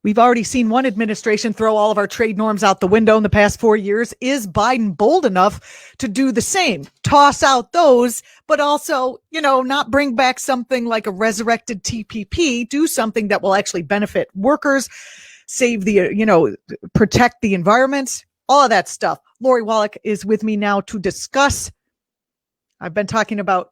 We've already seen one administration throw all of our trade norms out the window in the past 4 years. Is Biden bold enough to do the same? Toss out those, but also, not bring back something like a resurrected TPP, do something that will actually benefit workers, save protect the environment, all of that stuff. Lori Wallach is with me now to discuss. I've been talking about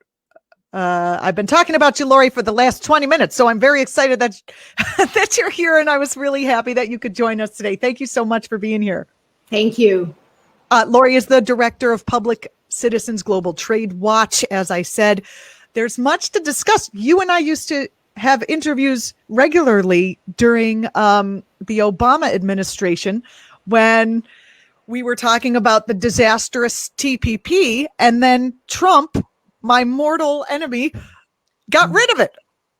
you, Lori, for the last 20 minutes. So I'm very excited that you're here, and I was really happy that you could join us today. Thank you so much for being here. Thank you. Lori is the director of Public Citizens Global Trade Watch. As I said, there's much to discuss. You and I used to have interviews regularly during the Obama administration when we were talking about the disastrous TPP, and then Trump, my mortal enemy, got rid of it.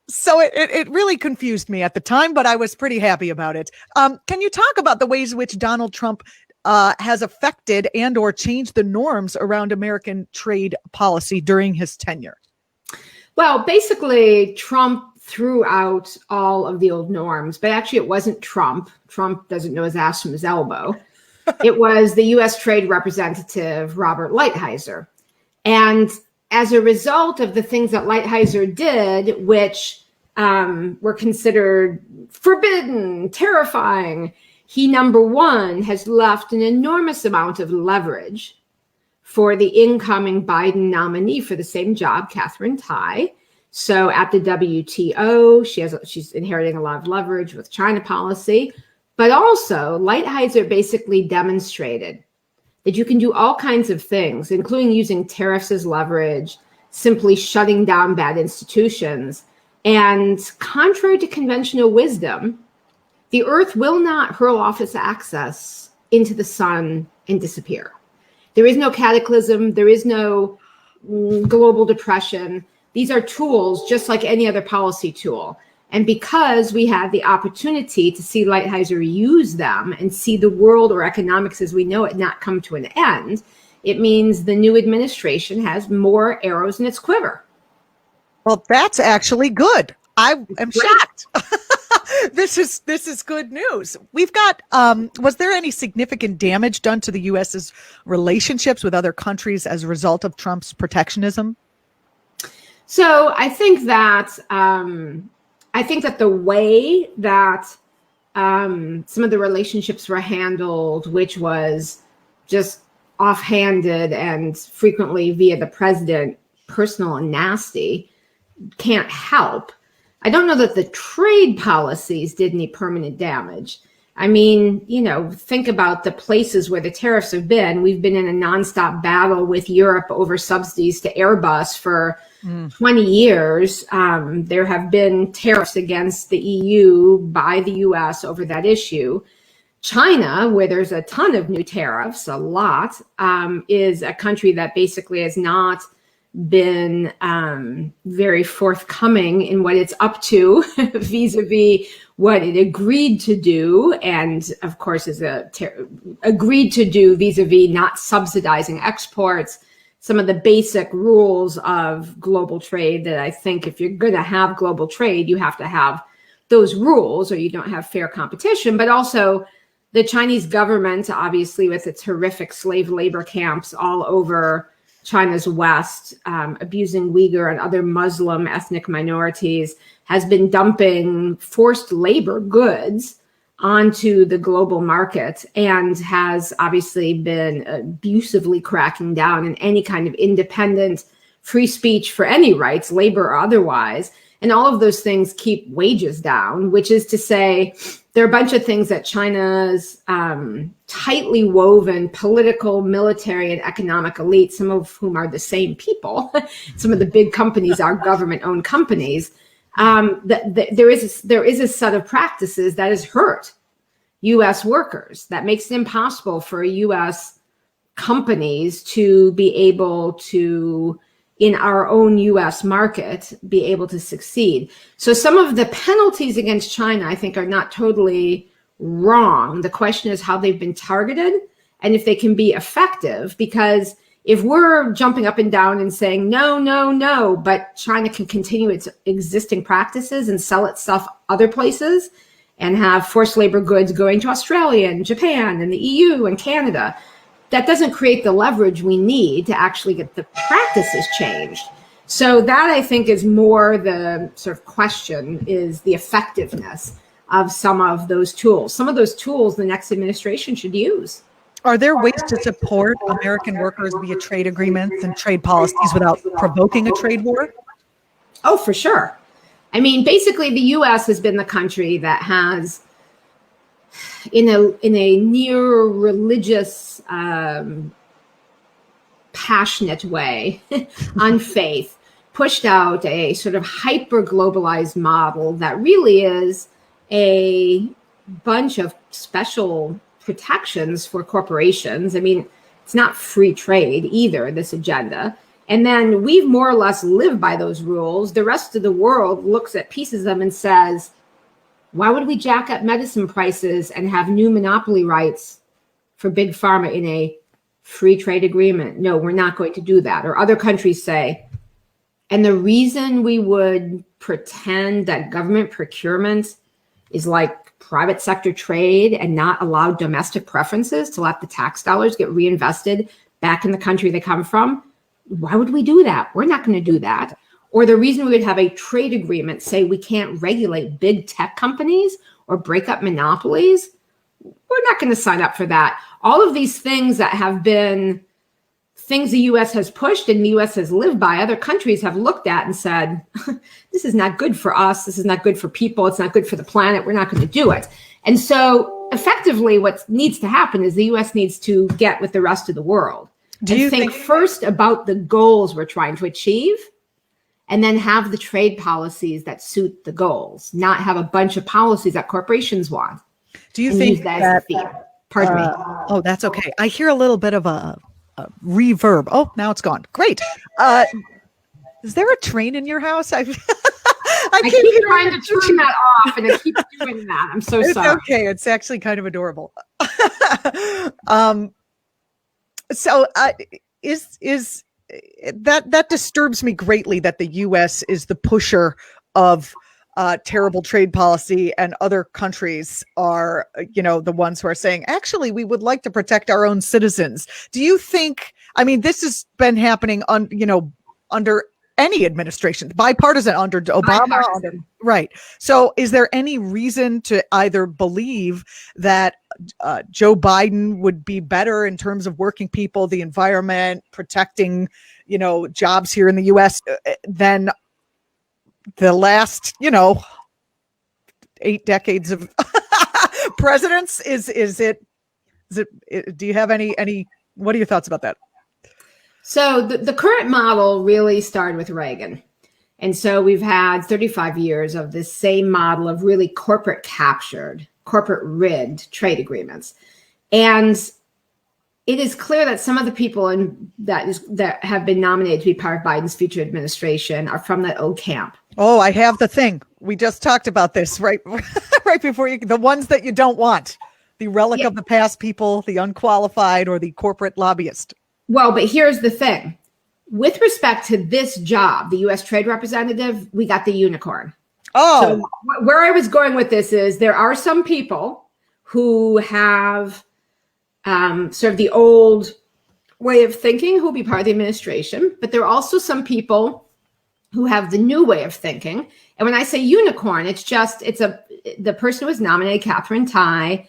So it really confused me at the time, but I was pretty happy about it. Can you talk about the ways in which Donald Trump has affected and or changed the norms around American trade policy during his tenure? Well, basically, Trump threw out all of the old norms, but actually it wasn't Trump. Trump doesn't know his ass from his elbow. It was the U.S. Trade Representative, Robert Lighthizer. And as a result of the things that Lighthizer did, which were considered forbidden, terrifying, he, number one, has left an enormous amount of leverage for the incoming Biden nominee for the same job, Katherine Tai. So at the WTO, she's inheriting a lot of leverage with China policy. But also, Lighthizer basically demonstrated that you can do all kinds of things, including using tariffs as leverage, simply shutting down bad institutions. And contrary to conventional wisdom, the earth will not hurl off its axis into the sun and disappear. There is no cataclysm. There is no global depression. These are tools just like any other policy tool. And because we had the opportunity to see Lighthizer use them and see the world or economics as we know it not come to an end, it means the new administration has more arrows in its quiver. Well, that's actually good. I am shocked. This is good news. We've got, was there any significant damage done to the U.S.'s relationships with other countries as a result of Trump's protectionism? So I think that the way that some of the relationships were handled, which was just offhanded and frequently via the president, personal and nasty, can't help. I don't know that the trade policies did any permanent damage. I mean, think about the places where the tariffs have been. We've been in a nonstop battle with Europe over subsidies to Airbus for 20 years. There have been tariffs against the EU by the US over that issue. China, where there's a ton of new tariffs, a lot, is a country that basically has not been very forthcoming in what it's up to vis-a-vis what it agreed to do, and of course is agreed to do vis-a-vis not subsidizing exports, some of the basic rules of global trade that I think if you're going to have global trade, you have to have those rules or you don't have fair competition. But also the Chinese government, obviously with its horrific slave labor camps all over China's West, abusing Uyghur and other Muslim ethnic minorities, has been dumping forced labor goods onto the global market and has obviously been abusively cracking down on any kind of independent free speech for any rights, labor or otherwise. And all of those things keep wages down, which is to say there are a bunch of things that China's tightly woven political, military, and economic elite, some of whom are the same people, some of the big companies are government-owned companies, there is a set of practices that has hurt U.S. workers, that makes it impossible for U.S. companies to be able to, in our own U.S. market, be able to succeed. So some of the penalties against China, I think, are not totally wrong. The question is how they've been targeted and if they can be effective, because if we're jumping up and down and saying, no, no, no, but China can continue its existing practices and sell its stuff other places and have forced labor goods going to Australia and Japan and the EU and Canada. That doesn't create the leverage we need to actually get the practices changed. So that, I think, is more the sort of question, is the effectiveness of some of those tools. Some of those tools the next administration should use. Are there ways to support American workers via trade agreements and trade policies without provoking a trade war? Oh, for sure. I mean, basically, the U.S. has been the country that has, in a near religious, passionate way, on faith, pushed out a sort of hyper globalized model that really is a bunch of special protections for corporations. I mean, it's not free trade either, this agenda. And then we've more or less lived by those rules. The rest of the world looks at pieces of them and says, why would we jack up medicine prices and have new monopoly rights for big pharma in a free trade agreement? No, we're not going to do that. Or other countries say, and the reason we would pretend that government procurement is like private sector trade and not allow domestic preferences to let the tax dollars get reinvested back in the country they come from, why would we do that? We're not going to do that. Or the reason we would have a trade agreement say we can't regulate big tech companies or break up monopolies, we're not going to sign up for that. All of these things that have been things the U.S. has pushed and the U.S. has lived by, other countries have looked at and said, this is not good for us. This is not good for people. It's not good for the planet. We're not going to do it. And so effectively what needs to happen is the U.S. needs to get with the rest of the world. Do you think first about the goals we're trying to achieve, and then have the trade policies that suit the goals, not have a bunch of policies that corporations want? Do you think that, pardon me. Oh, that's okay. I hear a little bit of a reverb. Oh, now it's gone. Great. Is there a train in your house? I keep trying to turn that off, and it keeps doing that. I'm so sorry. It's okay. It's actually kind of adorable. So is that disturbs me greatly that the U.S. is the pusher of terrible trade policy, and other countries are, the ones who are saying, actually, we would like to protect our own citizens. Do you think, I mean, this has been happening under any administration, bipartisan, under Obama, right? So is there any reason to either believe that Joe Biden would be better in terms of working people, the environment, protecting, jobs here in the U.S. than the last, 8 decades of presidents? Is it, do you have any, what are your thoughts about that? So the current model really started with Reagan. And so we've had 35 years of this same model of really corporate captured, corporate rigged trade agreements. And it is clear that some of the people that have been nominated to be part of Biden's future administration are from that old camp. Oh, I have the thing. We just talked about this right before the ones that you don't want, the relic of the past people, the unqualified, or the corporate lobbyist. Well, but here's the thing. With respect to this job, the U.S. Trade Representative, we got the unicorn. Oh. So where I was going with this is there are some people who have sort of the old way of thinking who will be part of the administration, but there are also some people who have the new way of thinking. And when I say unicorn, the person who was nominated, Catherine Tai,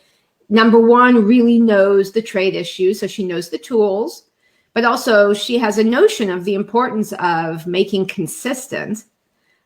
number one, really knows the trade issue, so she knows the tools. But also she has a notion of the importance of making consistent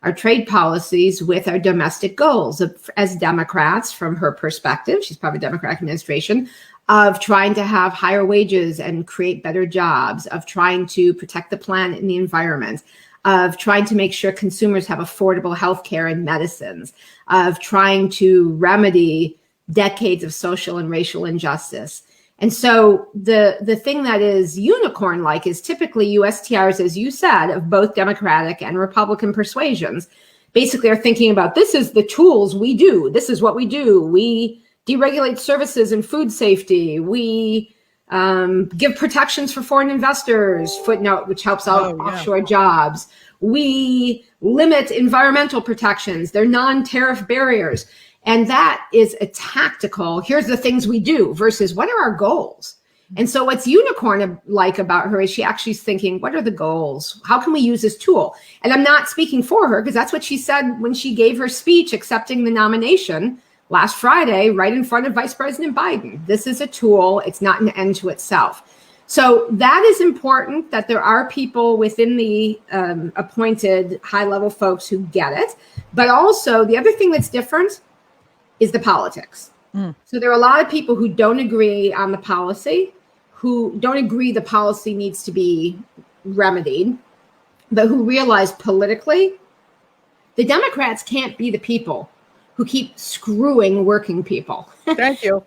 our trade policies with our domestic goals. As Democrats, from her perspective, she's part of the Democratic administration, of trying to have higher wages and create better jobs, of trying to protect the planet and the environment, of trying to make sure consumers have affordable healthcare and medicines, of trying to remedy decades of social and racial injustice. And so the thing that is unicorn-like is typically USTRs, as you said, of both Democratic and Republican persuasions, basically are thinking about, this is the tools we do. This is what we do. We deregulate services and food safety. We give protections for foreign investors, footnote, which helps out offshore jobs. We limit environmental protections. They're non-tariff barriers. And that is a tactical, here's the things we do versus what are our goals? And so what's unicorn-like about her is she actually is thinking, what are the goals? How can we use this tool? And I'm not speaking for her because that's what she said when she gave her speech accepting the nomination last Friday, right in front of Vice President Biden. This is a tool. It's not an end to itself. So that is important, that there are people within the appointed high-level folks who get it. But also the other thing that's different is the politics. So there are a lot of people who don't agree on the policy, who don't agree the policy needs to be remedied, but who realize politically the Democrats can't be the people who keep screwing working people. Thank you.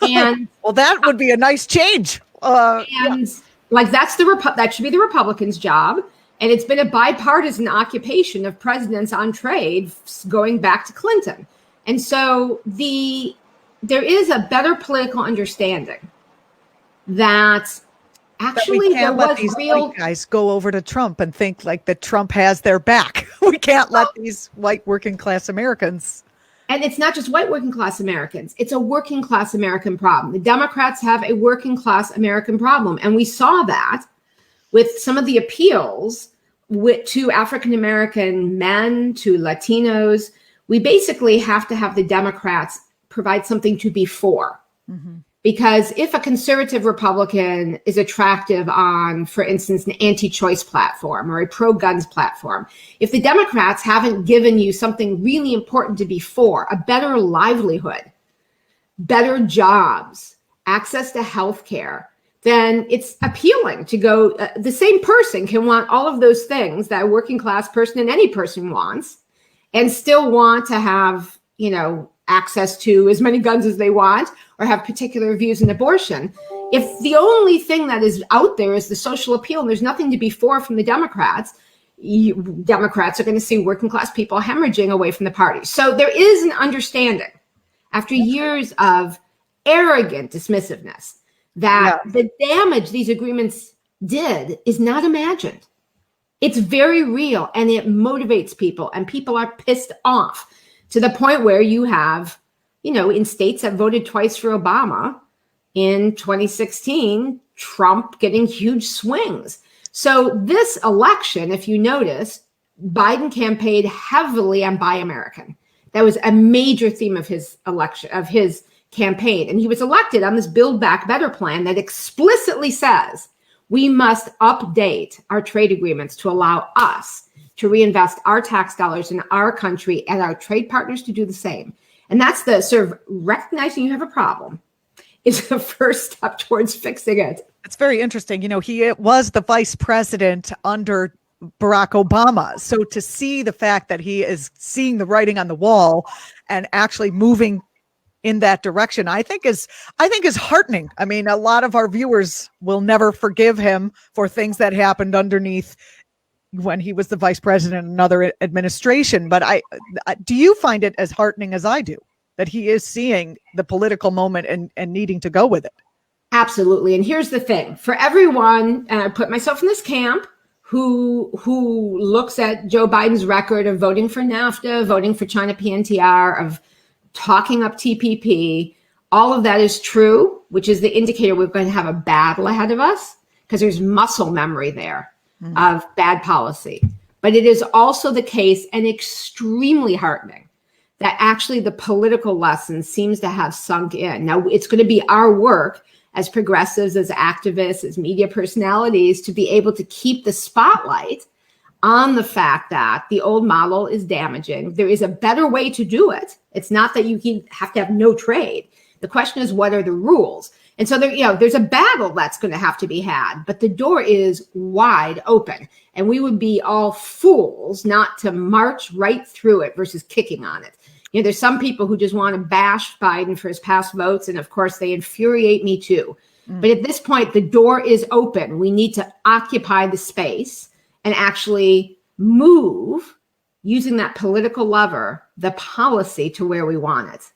And well, that would be a nice change. Like that should be the Republicans' job. And it's been a bipartisan occupation of presidents on trade going back to Clinton. And so there is a better political understanding that actually we can't let these white guys go over to Trump and think like that Trump has their back. We can't let these white working class Americans. And it's not just white working class Americans. It's a working class American problem. The Democrats have a working class American problem. And we saw that with some of the appeals to African American men, to Latinos. We basically have to have the Democrats provide something to be for. Because if a conservative Republican is attractive on, for instance, an anti-choice platform or a pro-guns platform, if the Democrats haven't given you something really important to be for, a better livelihood, better jobs, access to health care, then it's appealing to go. The same person can want all of those things that a working class person and any person wants, and still want to have, access to as many guns as they want or have particular views in abortion. If the only thing that is out there is the social appeal and there's nothing to be for from the Democrats, Democrats are going to see working class people hemorrhaging away from the party. So there is an understanding after years of arrogant dismissiveness that the damage these agreements did is not imagined. It's very real and it motivates people, and people are pissed off to the point where you have, in states that voted twice for Obama in 2016, Trump getting huge swings. So this election, if you notice, Biden campaigned heavily on Buy American. That was a major theme of his election, of his campaign. And he was elected on this Build Back Better plan that explicitly says we must update our trade agreements to allow us to reinvest our tax dollars in our country and our trade partners to do the same. And that's the sort of recognizing you have a problem is the first step towards fixing it. It's very interesting. He was the vice president under Barack Obama. So to see the fact that he is seeing the writing on the wall and actually moving in that direction, I think is heartening. I mean, a lot of our viewers will never forgive him for things that happened underneath when he was the vice president in another administration. But do you find it as heartening as I do that he is seeing the political moment and needing to go with it? Absolutely. And here's the thing for everyone, and I put myself in this camp, who looks at Joe Biden's record of voting for NAFTA, voting for China PNTR, of talking up TPP. All of that is true, which is the indicator we're going to have a battle ahead of us because there's muscle memory there of bad policy. But it is also the case, and extremely heartening, that actually the political lesson seems to have sunk in. Now, it's going to be our work as progressives, as activists, as media personalities to be able to keep the spotlight on the fact that the old model is damaging. There is a better way to do it. It's not that you have to have no trade. The question is, what are the rules? And so there's a battle that's going to have to be had, but the door is wide open, and we would be all fools not to march right through it versus kicking on it. There's some people who just want to bash Biden for his past votes, and of course they infuriate me too. But at this point, the door is open. We need to occupy the space and actually move using that political lever, the policy to where we want it.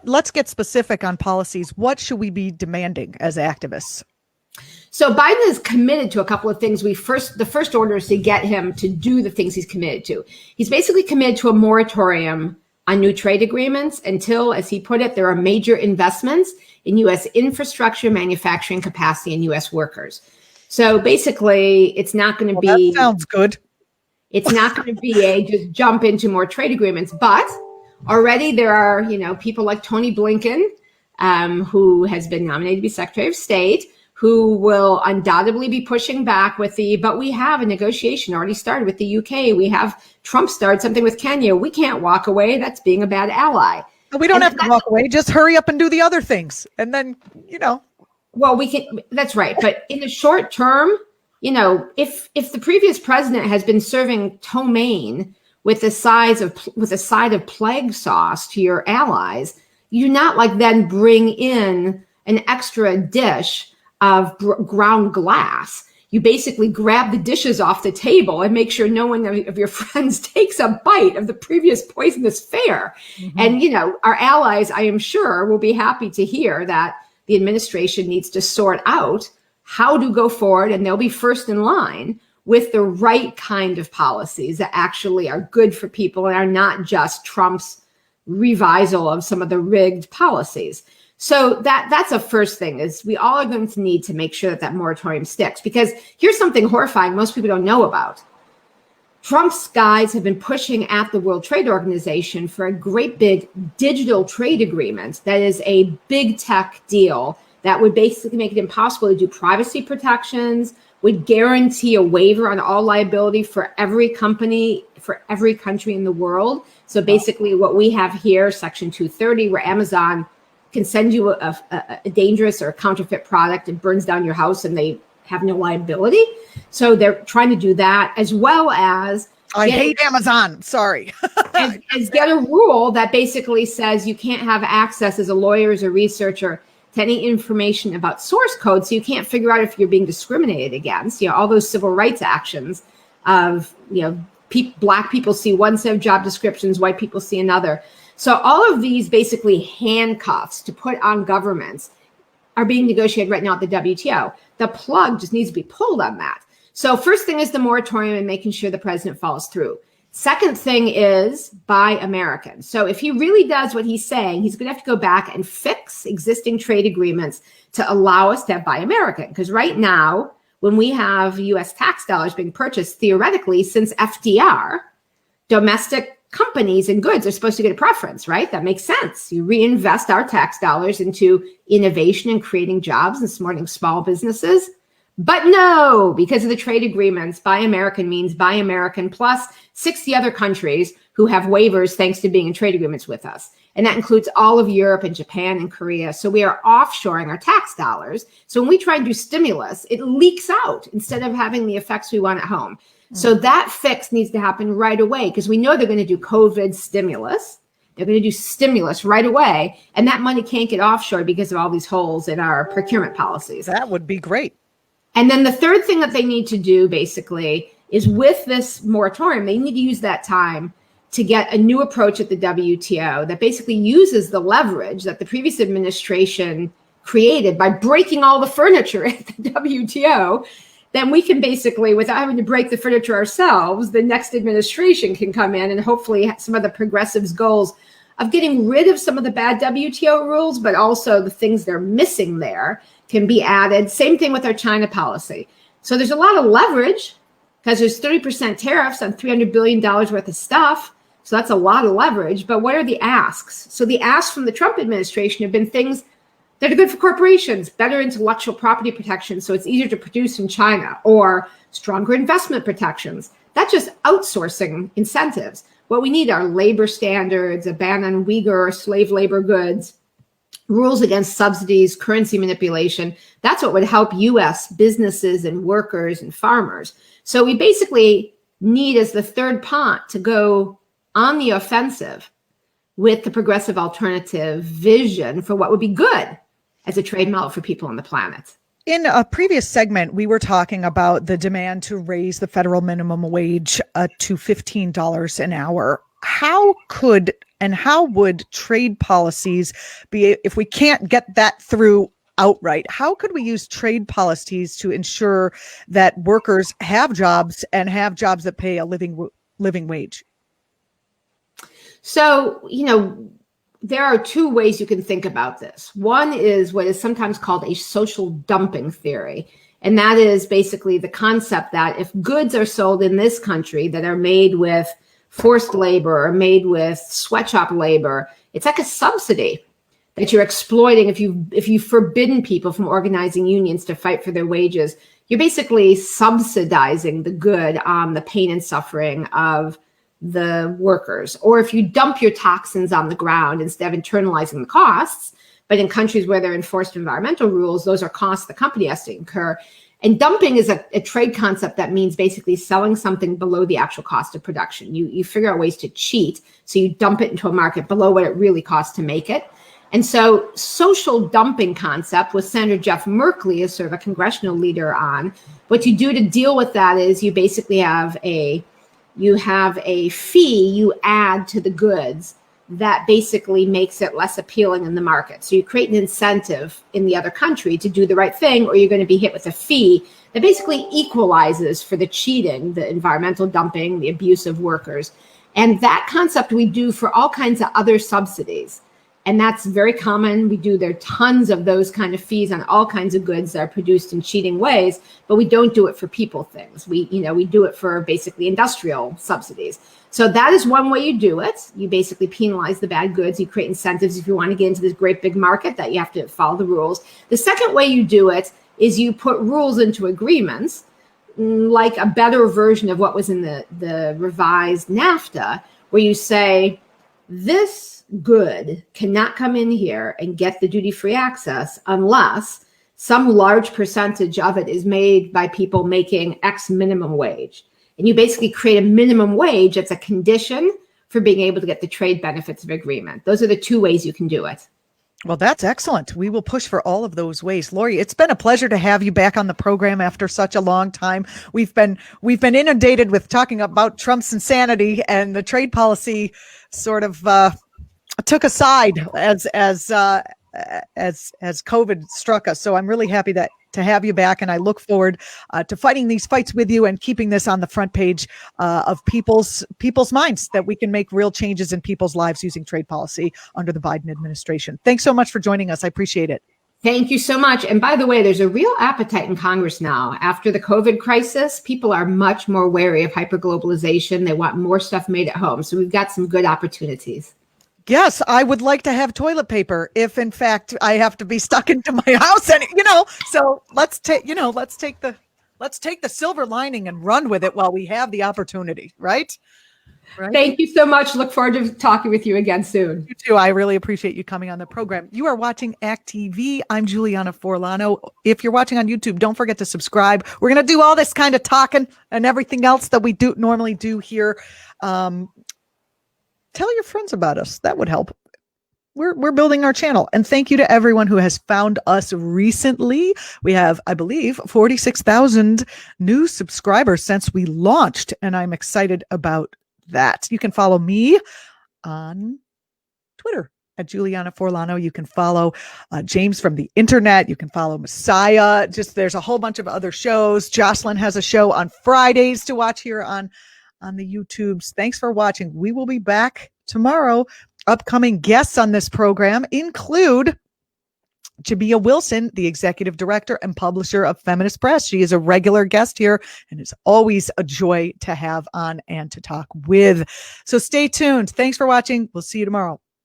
Let's get specific on policies. What should we be demanding as activists? So Biden is committed to a couple of things. The first order is to get him to do the things he's committed to. He's basically committed to a moratorium on new trade agreements until, as he put it, there are major investments in U.S. infrastructure, manufacturing capacity, and U.S. workers. So basically, it's not going to be. That sounds good. It's not going to be a just jump into more trade agreements, but already there are, people like Tony Blinken, who has been nominated to be Secretary of State, who will undoubtedly be pushing back but we have a negotiation already started with the UK. We have Trump start something with Kenya. We can't walk away. That's being a bad ally. We don't have to walk away. Just hurry up and do the other things. And then, Well, we can, that's right. But in the short term, if the previous president has been serving ptomaine with a side of plague sauce to your allies, you do not then bring in an extra dish of ground glass. You basically grab the dishes off the table and make sure no one of your friends takes a bite of the previous poisonous fare. Mm-hmm. And, our allies, I am sure, will be happy to hear that the administration needs to sort out how to go forward, and they'll be first in line with the right kind of policies that actually are good for people and are not just Trump's revisal of some of the rigged policies. So that's a first thing, is we all are going to need to make sure that moratorium sticks, because here's something horrifying most people don't know about. Trump's guys have been pushing at the World Trade Organization for a great big digital trade agreement that is a big tech deal that would basically make it impossible to do privacy protections, would guarantee a waiver on all liability for every company, for every country in the world. So basically what we have here, Section 230, where Amazon can send you a dangerous or a counterfeit product and burns down your house and they have no liability. So they're trying to do that, as well as I hate Amazon. Sorry. as get a rule that basically says you can't have access as a lawyer, as a researcher, to any information about source code. So you can't figure out if you're being discriminated against, all those civil rights actions of, Black people see one set of job descriptions, white people see another. So all of these basically handcuffs to put on governments are being negotiated right now at the WTO. The plug just needs to be pulled on that. So first thing is the moratorium and making sure the president follows through. Second thing is buy American. So if he really does what he's saying, he's going to have to go back and fix existing trade agreements to allow us to have buy American. Because right now, when we have U.S. tax dollars being purchased, theoretically, since FDR, domestic companies and goods are supposed to get a preference, right? That makes sense. You reinvest our tax dollars into innovation and creating jobs and supporting small businesses. But no, because of the trade agreements, buy American means buy American plus 60 other countries who have waivers thanks to being in trade agreements with us. And that includes all of Europe and Japan and Korea. So we are offshoring our tax dollars. So when we try and do stimulus, it leaks out instead of having the effects we want at home. So that fix needs to happen right away, because we know they're going to do COVID stimulus. They're going to do stimulus right away. And that money can't get offshore because of all these holes in our procurement policies. That would be great. And then the third thing that they need to do basically is, with this moratorium, they need to use that time to get a new approach at the WTO that basically uses the leverage that the previous administration created by breaking all the furniture at the WTO. Then we can basically, without having to break the furniture ourselves, the next administration can come in and hopefully some of the progressives' goals of getting rid of some of the bad WTO rules, but also the things they're missing there can be added. Same thing with our China policy. So there's a lot of leverage because there's 30% tariffs on $300 billion worth of stuff. So that's a lot of leverage. But what are the asks? So the asks from the Trump administration have been things that are good for corporations, better intellectual property protection, so it's easier to produce in China, or stronger investment protections. That's just outsourcing incentives. What we need are labor standards, a ban on Uyghur or slave labor goods, rules against subsidies, currency manipulation. That's what would help U.S. businesses and workers and farmers. So we basically need, as the third pot, to go on the offensive with the progressive alternative vision for what would be good as a trade model for people on the planet. In a previous segment, we were talking about the demand to raise the federal minimum wage to $15 an hour. How would trade policies be, if we can't get that through outright, how could we use trade policies to ensure that workers have jobs and have jobs that pay a living wage? So, there are two ways you can think about this. One is what is sometimes called a social dumping theory. And that is basically the concept that if goods are sold in this country that are made with forced labor or made with sweatshop labor, it's like a subsidy that you're exploiting. If you've forbidden people from organizing unions to fight for their wages, you're basically subsidizing the good on the pain and suffering of the workers. Or if you dump your toxins on the ground instead of internalizing the costs, but in countries where there are enforced environmental rules, those are costs the company has to incur. And dumping is a trade concept that means basically selling something below the actual cost of production. You figure out ways to cheat, so you dump it into a market below what it really costs to make it. And so social dumping concept with Senator Jeff Merkley as sort of a congressional leader on. What you do to deal with that is you basically have a fee you add to the goods that basically makes it less appealing in the market. So you create an incentive in the other country to do the right thing, or you're going to be hit with a fee that basically equalizes for the cheating, the environmental dumping, the abuse of workers. And that concept we do for all kinds of other subsidies. And that's very common. There are tons of those kind of fees on all kinds of goods that are produced in cheating ways, but we don't do it for people things. We do it for basically industrial subsidies. So that is one way you do it. You basically penalize the bad goods. You create incentives if you want to get into this great big market that you have to follow the rules. The second way you do it is you put rules into agreements, like a better version of what was in the revised NAFTA, where you say, this good cannot come in here and get the duty-free access unless some large percentage of it is made by people making X minimum wage. And you basically create a minimum wage that's a condition for being able to get the trade benefits of agreement. Those are the two ways you can do it. Well, that's excellent. We will push for all of those ways. Lori, it's been a pleasure to have you back on the program after such a long time. We've been inundated with talking about Trump's insanity, and the trade policy sort of took a side as COVID struck us. So I'm really happy to have you back, and I look forward to fighting these fights with you and keeping this on the front page of people's minds, that we can make real changes in people's lives using trade policy under the Biden administration. Thanks so much for joining us. I appreciate it. Thank you so much. And by the way, there's a real appetite in Congress now. After the COVID crisis, people are much more wary of hyperglobalization. They want more stuff made at home. So we've got some good opportunities. Yes, I would like to have toilet paper if, in fact, I have to be stuck into my house. And so let's take the silver lining and run with it while we have the opportunity, right? Thank you so much. Look forward to talking with you again soon. You too. I really appreciate you coming on the program. You are watching ACT.tv. I'm Julianna Forlano. If you're watching on YouTube, don't forget to subscribe. We're going to do all this kind of talking and everything else that we normally do here. Tell your friends about us. That would help. We're building our channel. And thank you to everyone who has found us recently. We have, I believe, 46,000 new subscribers since we launched, and I'm excited about that. You can follow me on Twitter at Julianna Forlano. You can follow James from the internet. You can follow Messiah. There's a whole bunch of other shows. Jocelyn has a show on Fridays to watch here on the YouTubes. Thanks for watching. We will be back tomorrow. Upcoming guests on this program include Jabia Wilson, the executive director and publisher of Feminist Press. She is a regular guest here and is always a joy to have on and to talk with. So stay tuned. Thanks for watching. We'll see you tomorrow.